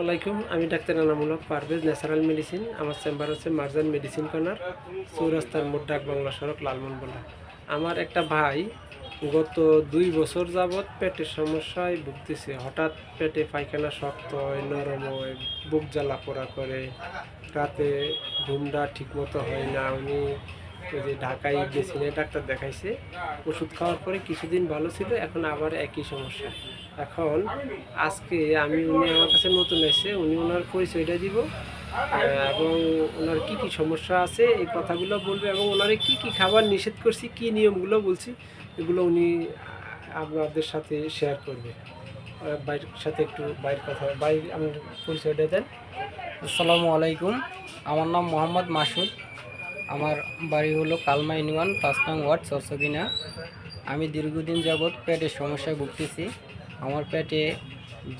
আলাইকুম। আমি doctor Enamul Parvez, natural medicine. আমার চেম্বার হচ্ছে মার্জান মেডিসিন কর্নার, চৌরাস্তার মোড়, ডাক বাংলা সড়ক, লালমনগোলা। আমার একটা ভাই গত 2 বছর যাবৎ পেটের সমস্যায় ভুগতেছে। হঠাৎ পেটে পায়খানা শক্ত হয়, নরম হয়, বুক জ্বালা পোড়া করে, রাতে ঘুমটা ঠিকমতো হয় না। উনি ওই যে ঢাকায় বেসিনে ডাক্তার দেখাইছে, ওষুধ খাওয়ার পরে কিছুদিন ভালো ছিল, এখন আবার একই সমস্যা। এখন আজকে উনি আমার কাছে নতুন এসে, উনি ওনার পরিচয়টা দিব এবং ওনার কি কি সমস্যা আছে এই কথাগুলো বলবে, এবং ওনারে কি কি খাবার নিষেধ করছি, কি নিয়মগুলো বলছি, এগুলো উনি আপনাদের সাথে শেয়ার করবে। বাইরের সাথে একটু বাইরের কথা, বাইরে আমার পরিচয়টা দেন। আসসালামু আলাইকুম। আমার নাম মোহাম্মদ মাসুদ। আমার বাড়ি হলো কালমা ইউনিয়ন 5 নং ওয়ার্ড চরসকিনা। আমি দীর্ঘদিন যাবৎ পেটের সমস্যায় ভুগতেছি। আমার পেটে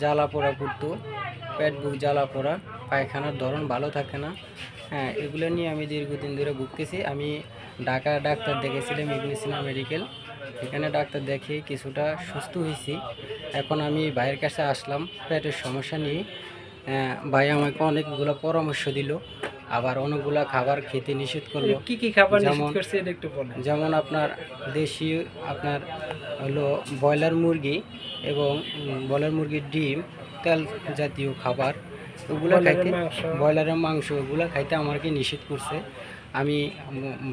জ্বালা পোড়া করতো, পেট বুক জ্বালা পোড়া, পায়খানার ধরন ভালো থাকে না। এগুলো নিয়ে আমি দীর্ঘদিন ধরে ভুগতেছি। আমি ঢাকা ডাক্তার দেখেছিলাম, ইবনে সিনা মেডিকেল। এখানে ডাক্তার দেখে কিছুটা সুস্থ হয়েছি। এখন আমি ভাইয়ের কাছে আসলাম পেটের সমস্যা নিয়ে। ভাই আমাকে অনেকগুলো পরামর্শ দিল, আবার অনেকগুলো খাবার খেতে নিষেধ করলো। কি কি খাবার নিষেধ করছে এটা একটু বলেন। যেমন আপনার দেশি আপনার হলো ব্রয়লার মুরগি এবং ব্রয়লার মুরগির ডিম, তেল জাতীয় খাবার, ওগুলো খাইতে, ব্রয়লারের মাংস, ওগুলো খাইতে আমাকে নিষেধ করছে। আমি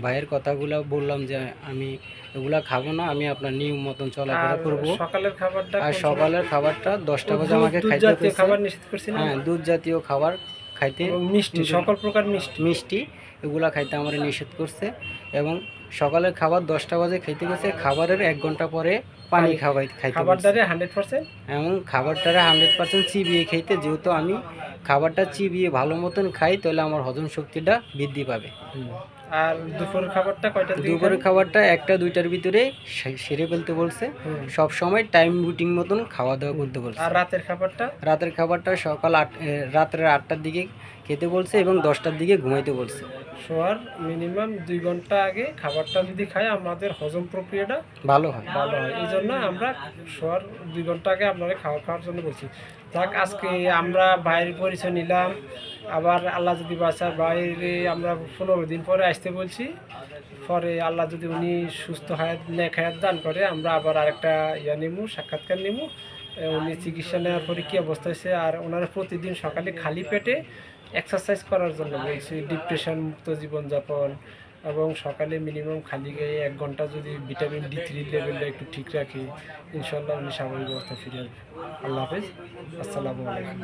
ভাইয়ের কথাগুলো বললাম যে আমি এগুলা খাবো না, আমি আপনার নিয়ম মতন চলাফেরা করবো। আর সকালের খাবারটা 10টা বাজে আমাকে খাইতে করছে। হ্যাঁ, দুধ জাতীয় খাবার খাইতে, মিষ্টি, সকল প্রকার মিষ্টি এগুলা খাইতে আমার নিষেধ করছে। এবং সকালের খাবার 10টা বাজে খাইতে গেছে, খাবারের 1 ঘন্টা পরে পানি খাইতে, খাবারটারে 100%, এবং খাবারটারে 100% চিবিয়ে খাইতে। যেহেতু আমি খাবারটা চিবিয়ে ভালো মতন খাই, তাহলে আমার হজম শক্তিটা বৃদ্ধি পাবে। আর দুপুরের খাবারটা কয়টা? দুপুরের খাবারটা 1টা-2টার ভিতরে সেরে ফেলতে বলছে। সব সময় টাইম রুটিন মতন খাওয়া দাওয়া করতে বলছে। আর রাতের খাবারটা রাতের 8টার দিকে খেতে বলছে এবং 10টার দিকে ঘুমাইতে বলছে। শোয়ার মিনিমাম 2 ঘন্টা আগে খাবারটা যদি খাই, আমাদের হজম প্রক্রিয়াটা ভালো হয়। এই জন্য আমরা শোয়ার 2 ঘন্টা আগে আপনারা খাওয়ার জন্য বলছি। যাক, আজকে আমরা বাইরের পরিচয় নিলাম। আবার আল্লাহ যদি বাঁচায়, বাইরে আমরা 15 দিন পরে আসতে বলছি। পরে আল্লাহ যদি উনি সুস্থ নেক হায়াত দান করে, আমরা আবার আরেকটা সাক্ষাৎকার নিমু। উনি চিকিৎসা নেওয়ার পরে কী অবস্থা হয়েছে, আর ওনারা প্রতিদিন সকালে খালি পেটে এক্সারসাইজ করার জন্য বলছি, ডিপ্রেশন মুক্ত জীবনযাপন, এবং সকালে মিনিমাম খালি গায়ে 1 ঘন্টা যদি ভিটামিন D3 লেভেলটা একটু ঠিক রাখি, ইনশাল্লাহ উনি স্বাভাবিক অবস্থা ফিরে আসবে। আল্লাহ হাফেজ, আসসালামু আলাইকুম।